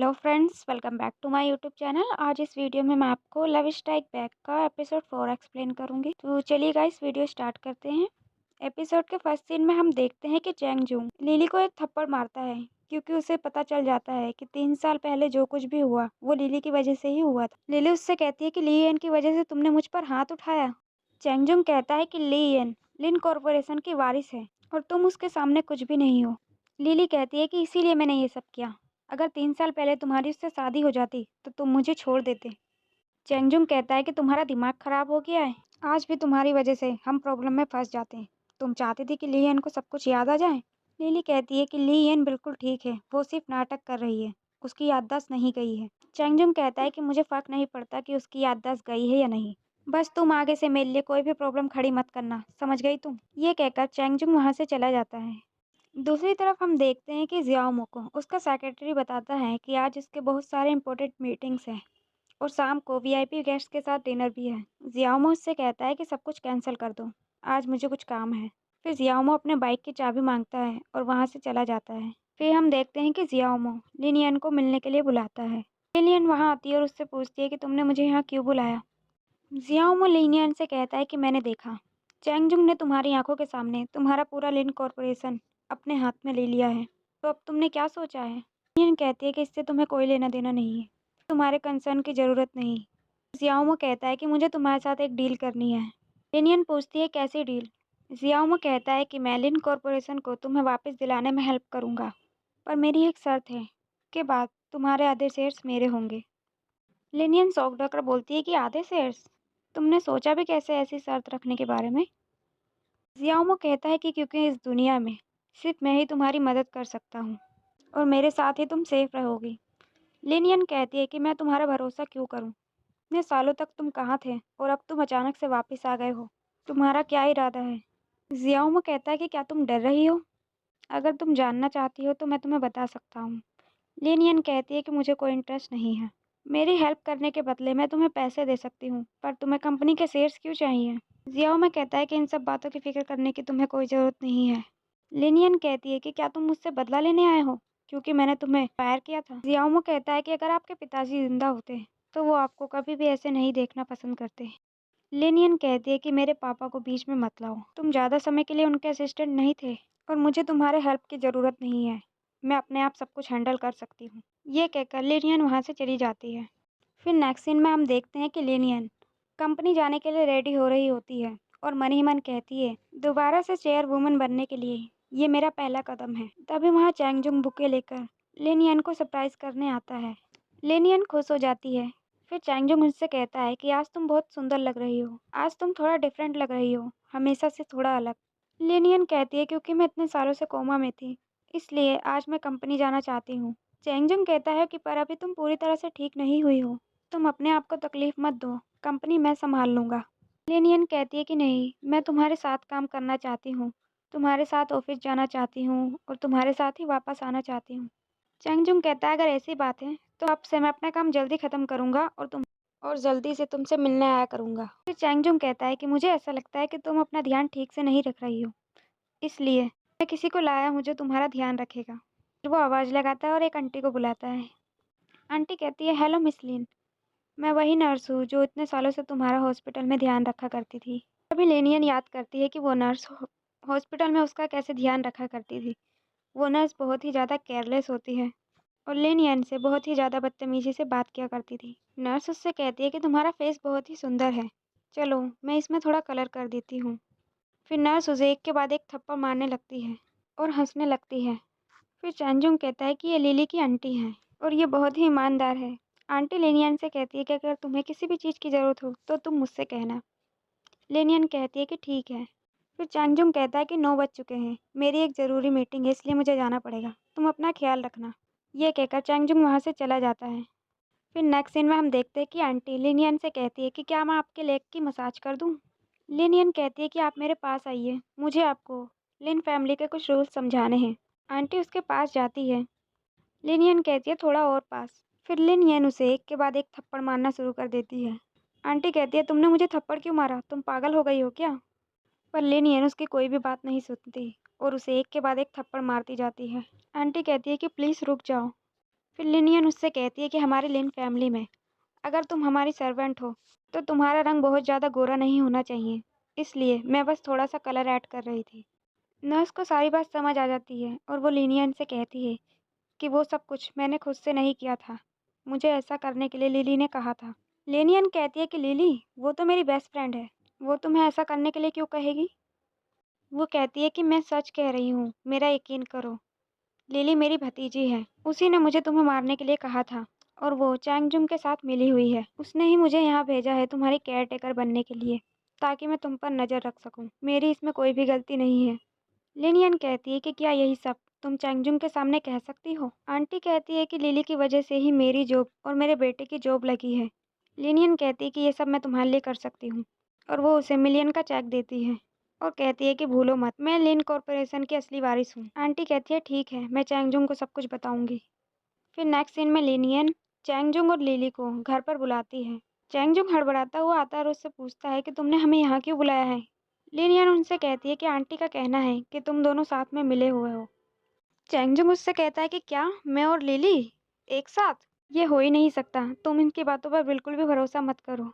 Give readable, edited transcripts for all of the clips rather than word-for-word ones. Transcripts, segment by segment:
Hello friends, welcome back to my YouTube channel. आज इस video में मैं आपको लव स्ट्राइक बैक का एपिसोड 4 एक्सप्लेन करूंगी। तो चलिए गाइस, वीडियो स्टार्ट करते हैं। एपिसोड के फर्स्ट सीन में हम देखते हैं कि चैंग जूंग लिली को एक थप्पड़ मारता है, क्योंकि उसे पता चल जाता है कि 3 साल पहले जो कुछ भी हुआ वो लिली की वजह से ही हुआ था। लिली उससे कहती है कि ली एन की वजह से तुमने मुझ पर हाथ उठाया। चैंग जूंग कहता है कि ली एन लिन कॉरपोरेशन की वारिस है और तुम उसके सामने कुछ भी नहीं हो। लिली कहती है कि इसीलिए मैंने ये सब किया। अगर 3 साल पहले तुम्हारी उससे शादी हो जाती तो तुम मुझे छोड़ देते। चेंगजुंग कहता है कि तुम्हारा दिमाग खराब हो गया है। आज भी तुम्हारी वजह से हम प्रॉब्लम में फंस जाते हैं। तुम चाहती थी कि ली एन को सब कुछ याद आ जाए। लिली कहती है कि ली एन बिल्कुल ठीक है, वो सिर्फ नाटक कर रही है, उसकी याददाश्त नहीं गई है। चेंगजुंग कहता है कि मुझे फर्क नहीं पड़ता कि उसकी याददाश्त गई है या नहीं, बस तुम आगे से मेरे लिए कोई भी प्रॉब्लम खड़ी मत करना, समझ गई तुम। ये कहकर चेंगजुंग वहाँ से चला जाता है। दूसरी तरफ हम देखते हैं कि जियाओमो को उसका सेक्रेटरी बताता है कि आज उसके बहुत सारे इंपॉर्टेंट मीटिंग्स हैं और शाम को वीआईपी गेस्ट के साथ डिनर भी है। जियाओमो उससे कहता है कि सब कुछ कैंसिल कर दो, आज मुझे कुछ काम है। फिर जियाओमो अपने बाइक की चाबी मांगता है और वहाँ से चला जाता है। फिर हम देखते हैं कि जियाओमो लिनियन को मिलने के लिए बुलाता है। लिनियन वहाँ आती है और उससे पूछती है कि तुमने मुझे यहाँ क्यों बुलाया। जियाओमो लिनियन से कहता है कि मैंने देखा चैंगजुंग ने तुम्हारी आंखों के सामने तुम्हारा पूरा लिन कॉरपोरेशन अपने हाथ में ले लिया है, तो अब तुमने क्या सोचा है। लिनियन कहती है कि इससे तुम्हें कोई लेना देना नहीं है, तुम्हारे कंसर्न की ज़रूरत नहीं। जियाओमो कहता है कि मुझे तुम्हारे साथ एक डील करनी है। लिनियन पूछती है कैसी डील। जियाओमो कहता है कि मैं लिन कॉरपोरेशन को तुम्हें वापस दिलाने में हेल्प करूँगा, पर मेरी एक शर्त है के बाद तुम्हारे आधे शेयर्स मेरे होंगे। लिनियन शॉक्ड होकर बोलती है कि आधे शेयर्स, तुमने सोचा भी कैसे ऐसी शर्त रखने के बारे में। जियाओमो कहता है कि क्योंकि इस दुनिया में सिर्फ मैं ही तुम्हारी मदद कर सकता हूँ और मेरे साथ ही तुम सेफ रहोगी। लिनियन कहती है कि मैं तुम्हारा भरोसा क्यों करूँ, इतने सालों तक तुम कहाँ थे और अब तुम अचानक से वापस आ गए हो, तुम्हारा क्या इरादा है। जियाओमो कहता है कि क्या तुम डर रही हो, अगर तुम जानना चाहती हो तो मैं तुम्हें बता सकता हूँ। लिनियन कहती है कि मुझे कोई इंटरेस्ट नहीं है, मेरी हेल्प करने के बदले मैं तुम्हें पैसे दे सकती हूँ, पर तुम्हें कंपनी के शेयर्स क्यों चाहिए। जियाओ में कहता है कि इन सब बातों की फिक्र करने की तुम्हें कोई ज़रूरत नहीं है। लिनियन कहती है कि क्या तुम मुझसे बदला लेने आए हो, क्योंकि मैंने तुम्हें फायर किया था। जियाओमो कहता है कि अगर आपके पिताजी जिंदा होते तो वो आपको कभी भी ऐसे नहीं देखना पसंद करते। लिनियन कहती है कि मेरे पापा को बीच में मत लाओ, तुम ज़्यादा समय के लिए उनके असिस्टेंट नहीं थे और मुझे तुम्हारे हेल्प की ज़रूरत नहीं है, मैं अपने आप सब कुछ हैंडल कर सकती हूँ। ये कहकर लिनियन वहाँ से चली जाती है। फिर नेक्स्ट सीन में हम देखते हैं कि लिनियन कंपनी जाने के लिए रेडी हो रही होती है और मन ही मन कहती है दोबारा से चेयर वुमन बनने के लिए ये मेरा पहला कदम है। तभी वहाँ चैंगजुंग बुके लेकर लिनियन को सरप्राइज करने आता है। लिनियन खुश हो जाती है। फिर चैंगजुंग मुझसे कहता है कि आज तुम बहुत सुंदर लग रही हो, आज तुम थोड़ा डिफरेंट लग रही हो, हमेशा से थोड़ा अलग। लिनियन कहती है क्योंकि मैं इतने सालों से कोमा में थी, इसलिए आज मैं कंपनी जाना चाहती हूँ। चैंगजुंग कहता है कि पर अभी तुम पूरी तरह से ठीक नहीं हुई हो, तुम अपने आप को तकलीफ मत दो, कंपनी मैं संभाल लूँगा। लिनियन कहती है कि नहीं, मैं तुम्हारे साथ काम करना चाहती हूँ, तुम्हारे साथ ऑफिस जाना चाहती हूँ और तुम्हारे साथ ही वापस आना चाहती हूँ। चैंगजुंग कहता है अगर ऐसी बात है तो अब से मैं अपना काम जल्दी ख़त्म करूँगा और जल्दी से तुमसे मिलने आया करूँगा। फिर चैंगजुंग कहता है कि मुझे ऐसा लगता है कि तुम अपना ध्यान ठीक से नहीं रख रही हो, इसलिए मैं किसी को लाया हूँ जो तुम्हारा ध्यान रखेगा। फिर वो आवाज़ लगाता है और एक आंटी को बुलाता है। आंटी कहती है हेलो मिस लिन, मैं वही नर्स हूँ जो इतने सालों से तुम्हारा हॉस्पिटल में ध्यान रखा करती थी। तभी लेनियन याद करती है कि वो नर्स हॉस्पिटल में उसका कैसे ध्यान रखा करती थी। वो नर्स बहुत ही ज़्यादा केयरलेस होती है और लेनियन से बहुत ही ज़्यादा बदतमीजी से बात किया करती थी। नर्स उससे कहती है कि तुम्हारा फेस बहुत ही सुंदर है, चलो मैं इसमें थोड़ा कलर कर देती हूँ। फिर नर्स उसे एक के बाद एक थप्पड़ मारने लगती है और हंसने लगती है। फिर चैंगजुंग कहता है कि ये लिली की आंटी हैं और ये बहुत ही ईमानदार है। आंटी लेनियन से कहती है कि अगर तुम्हें किसी भी चीज़ की ज़रूरत हो तो तुम मुझसे कहना। लेनियन कहती है कि ठीक है। फिर चैंगजुंग कहता है कि 9 बज चुके हैं, मेरी एक ज़रूरी मीटिंग है इसलिए मुझे जाना पड़ेगा, तुम अपना ख्याल रखना। ये कहकर चैंगजुंग वहाँ से चला जाता है। फिर नेक्स्ट सीन में हम देखते हैं कि आंटी लिनियन से कहती है कि क्या मैं आपके लेग की मसाज कर दूँ। लिनियन कहती है कि आप मेरे पास आइए, मुझे आपको लिन फैमिली के कुछ रूल्स समझाने हैं। आंटी उसके पास जाती है। लिनियन कहती है थोड़ा और पास। फिर लिनियन उसे एक के बाद एक थप्पड़ मारना शुरू कर देती है। आंटी कहती है तुमने मुझे थप्पड़ क्यों मारा, तुम पागल हो गई हो क्या। पर लिनियन उसकी कोई भी बात नहीं सुनती और उसे एक के बाद एक थप्पड़ मारती जाती है। आंटी कहती है कि प्लीज़ रुक जाओ। फिर लिनियन उससे कहती है कि हमारी लिन फैमिली में अगर तुम हमारी सर्वेंट हो तो तुम्हारा रंग बहुत ज़्यादा गोरा नहीं होना चाहिए, इसलिए मैं बस थोड़ा सा कलर ऐड कर रही थी। नर्स को सारी बात समझ आ जाती है और वो लिनियन से कहती है कि वो सब कुछ मैंने खुद से नहीं किया था, मुझे ऐसा करने के लिए लिली ने कहा था। लेनियन कहती है कि लिली, वो तो मेरी बेस्ट फ्रेंड है, वो तुम्हें ऐसा करने के लिए क्यों कहेगी? वो कहती है कि मैं सच कह रही हूँ, मेरा यकीन करो। लिली मेरी भतीजी है, उसी ने मुझे तुम्हें मारने के लिए कहा था और वो चैंगजुंग के साथ मिली हुई है। उसने ही मुझे यहाँ भेजा है तुम्हारी केयर टेकर बनने के लिए, ताकि मैं तुम पर नज़र रख सकूँ। मेरी इसमें कोई भी गलती नहीं है। लिनियन कहती है कि क्या यही सब तुम चैंगजुंग के सामने कह सकती हो? आंटी कहती है कि लिली की वजह से ही मेरी जॉब और मेरे बेटे की जॉब लगी है। लिनियन कहती है कि ये सब मैं तुम्हारे लिए कर सकती हूँ और वो उसे मिलियन का चेक देती है और कहती है कि भूलो मत, मैं लिन कॉरपोरेशन की असली वारिस हूँ। आंटी कहती है ठीक है, मैं चैंगजुंग को सब कुछ बताऊंगी। फिर नेक्स्ट सीन में लिनियन चैंगजुंग और लिली को घर पर बुलाती है। चैंगजुंग हड़बड़ाता हुआ आता है और उससे पूछता है कि तुमने हमें यहाँ क्यों बुलाया है? लिनियन उनसे कहती है कि आंटी का कहना है कि तुम दोनों साथ में मिले हुए हो। चैंगजुंग उससे कहता है कि क्या मैं और लिली एक साथ? ये हो ही नहीं सकता, तुम इनकी बातों पर बिल्कुल भी भरोसा मत करो।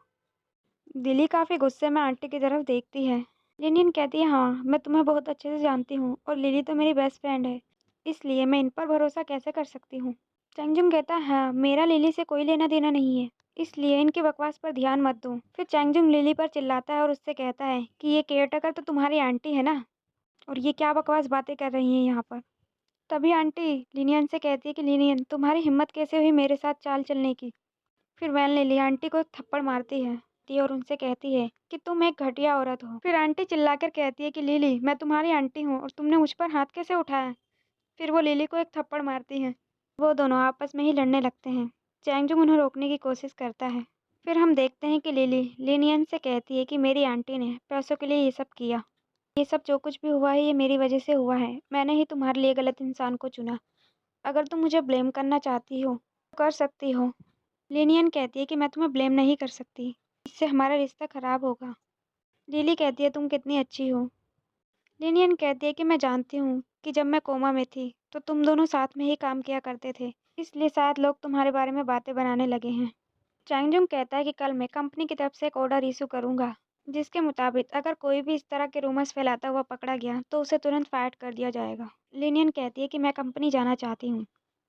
लिली काफ़ी गुस्से में आंटी की तरफ देखती है। लिनियन कहती है हाँ, मैं तुम्हें बहुत अच्छे से जानती हूँ और लिली तो मेरी बेस्ट फ्रेंड है, इसलिए मैं इन पर भरोसा कैसे कर सकती हूँ? चैंगजुंग कहता है हाँ, मेरा लिली से कोई लेना देना नहीं है, इसलिए इनकी बकवास पर ध्यान मत दो। फिर चैंगजुंग लिली पर चिल्लाता है और उससे कहता है कि ये केयरटेकर तो तुम्हारी आंटी है ना, और ये क्या बकवास बातें कर रही हैं यहाँ पर। तभी आंटी लिनियन से कहती है कि लिनियन, तुम्हारी हिम्मत कैसे हुई मेरे साथ चाल चलने की? फिर वैन लिली आंटी को एक थप्पड़ मारती है और उनसे कहती है कि तुम एक घटिया औरत हो। फिर आंटी चिल्लाकर कहती है कि लिली, मैं तुम्हारी आंटी हूँ और तुमने मुझ पर हाथ कैसे उठाया? फिर वो लिली को एक थप्पड़ मारती है। वो दोनों आपस में ही लड़ने लगते हैं। चैंगजुंग उन्हें रोकने की कोशिश करता है। फिर हम देखते हैं कि लिली लिनियन से कहती है कि मेरी आंटी ने पैसों के लिए ये सब किया। ये सब जो कुछ भी हुआ है ये मेरी वजह से हुआ है। मैंने ही तुम्हारे लिए गलत इंसान को चुना। अगर तुम मुझे ब्लेम करना चाहती हो तो कर सकती हो। लिनियन कहती है कि मैं तुम्हें ब्लेम नहीं कर सकती, इससे हमारा रिश्ता खराब होगा। लिली कहती है तुम कितनी अच्छी हो। लिनियन कहती है कि मैं जानती हूँ कि जब मैं कोमा में थी तो तुम दोनों साथ में ही काम किया करते थे, इसलिए शायद लोग तुम्हारे बारे में बातें बनाने लगे हैं। चैंगजुंग कहता है कि कल मैं कंपनी की तरफ से एक ऑर्डर इशू करूंगा, जिसके मुताबिक अगर कोई भी इस तरह के रूमर्स फैलाता हुआ पकड़ा गया तो उसे तुरंत फायर कर दिया जाएगा। लिनियन कहती है कि मैं कंपनी जाना चाहती हूँ।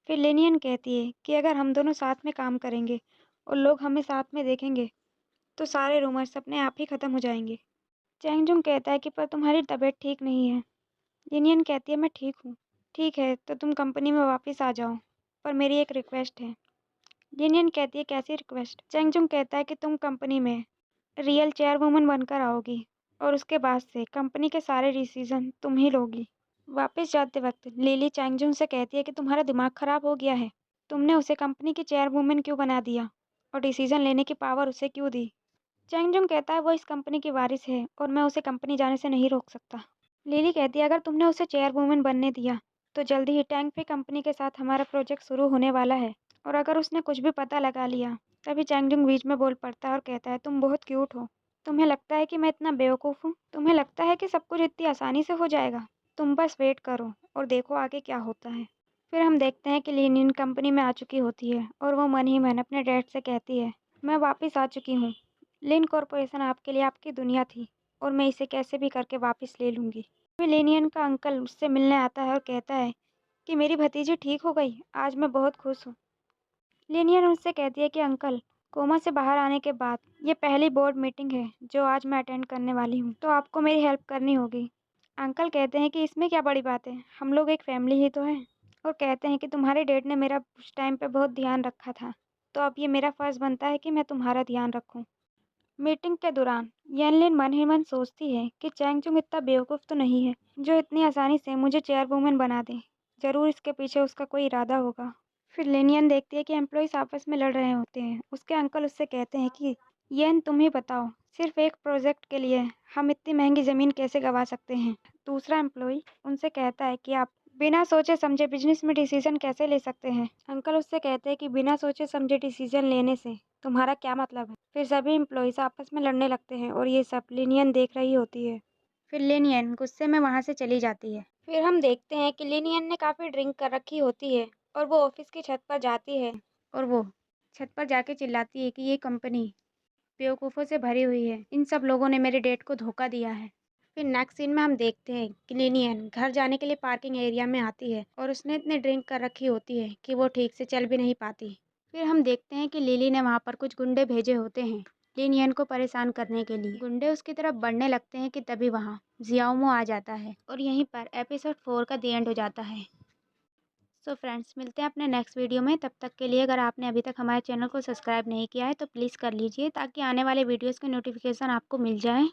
फिर लिनियन कहती है कि अगर हम दोनों साथ में काम करेंगे और लोग हमें साथ में देखेंगे तो सारे रूमर्स अपने आप ही ख़त्म हो जाएंगे। चैंगजुंग कहता है कि पर तुम्हारी तबीयत ठीक नहीं है। लिनियन कहती है मैं ठीक हूँ। ठीक है तो तुम कंपनी में वापस आ जाओ, पर मेरी एक रिक्वेस्ट है। लिनियन कहती है कैसी रिक्वेस्ट? चैंगजुंग कहता है कि तुम कंपनी में रियल चेयरवुमन बनकर आओगी और उसके बाद से कंपनी के सारे डिसीजन तुम ही लोगी। वापस जाते वक्त लिली चैंगजुंग से कहती है कि तुम्हारा दिमाग खराब हो गया है, तुमने उसे कंपनी की चेयरवुमन क्यों बना दिया और डिसीजन लेने की पावर उसे क्यों दी? चैंगजुंग कहता है वो इस कंपनी की वारिस है और मैं उसे कंपनी जाने से नहीं रोक सकता। लिली कहती है अगर तुमने उसे चेयरवुमन बनने दिया तो जल्दी ही टैंक पे कंपनी के साथ हमारा प्रोजेक्ट शुरू होने वाला है, और अगर उसने कुछ भी पता लगा लिया। तभी चैंगजुंग बीच में बोल पड़ता है और कहता है तुम बहुत क्यूट हो। तुम्हें लगता है कि मैं इतना बेवकूफ़ हूँ? तुम्हें लगता है कि सब कुछ इतनी आसानी से हो जाएगा? तुम बस वेट करो और देखो आगे क्या होता है। फिर हम देखते हैं कि लिनियन कंपनी में आ चुकी होती है और वो मन ही मन अपने डैड से कहती है मैं वापस आ चुकी हूँ। लिन कॉरपोरेशन आपके लिए आपकी दुनिया थी और मैं इसे कैसे भी करके वापस ले लूँगी। फिर लिनियन का अंकल उससे मिलने आता है और कहता है कि मेरी भतीजी ठीक हो गई, आज मैं बहुत खुश हूँ। लिनियन उससे कहती है कि अंकल, कोमा से बाहर आने के बाद ये पहली बोर्ड मीटिंग है जो आज मैं अटेंड करने वाली हूँ, तो आपको मेरी हेल्प करनी होगी। अंकल कहते हैं कि इसमें क्या बड़ी बात है, हम लोग एक फैमिली ही तो हैं, और कहते हैं कि तुम्हारे डैड ने मेरा उस टाइम पे बहुत ध्यान रखा था, तो अब ये मेरा फ़र्ज़ बनता है कि मैं तुम्हारा ध्यान रखूँ। मीटिंग के दौरान येनलिन मन ही मन सोचती है कि चैंगचुंग इतना बेवकूफ़ तो नहीं है जो इतनी आसानी से मुझे चेयरवुमन बना दे। ज़रूर इसके पीछे उसका कोई इरादा होगा। फिर लिनियन देखती है कि एम्प्लॉइज़ आपस में लड़ रहे होते हैं। उसके अंकल उससे कहते हैं कि येन, तुम ही बताओ, सिर्फ एक प्रोजेक्ट के लिए हम इतनी महंगी ज़मीन कैसे गंवा सकते हैं? दूसरा एम्प्लॉय उनसे कहता है कि आप बिना सोचे समझे बिजनेस में डिसीजन कैसे ले सकते हैं? अंकल उससे कहते हैं कि बिना सोचे समझे डिसीजन लेने से तुम्हारा क्या मतलब है? फिर सभी एम्प्लॉइज आपस में लड़ने लगते हैं और ये सब लिनियन देख रही होती है। फिर लिनियन गुस्से में वहाँ से चली जाती है। फिर हम देखते हैं कि लिनियन ने काफ़ी ड्रिंक कर रखी होती है और वो ऑफिस की छत पर जाती है और वो छत पर जाके चिल्लाती है कि ये कंपनी बेवकूफ़ों से भरी हुई है। इन सब लोगों ने मेरे डेट को धोखा दिया है। फिर नेक्स्ट सीन में हम देखते हैं कि लिनियन घर जाने के लिए पार्किंग एरिया में आती है और उसने इतनी ड्रिंक कर रखी होती है कि वो ठीक से चल भी नहीं पाती। फिर हम देखते हैं कि लिली ने वहाँ पर कुछ गुंडे भेजे होते हैं लिनियन को परेशान करने के लिए। गुंडे उसकी तरफ बढ़ने लगते हैं कि तभी वहाँ जियाओमो आ जाता है और यहीं पर एपिसोड 4 का दी एंड हो जाता है। सो फ्रेंड्स, मिलते हैं अपने नेक्स्ट वीडियो में। तब तक के लिए अगर आपने अभी तक हमारे चैनल को सब्सक्राइब नहीं किया है तो प्लीज़ कर लीजिए ताकि आने वाले वीडियोज़ के नोटिफिकेशन आपको मिल जाए।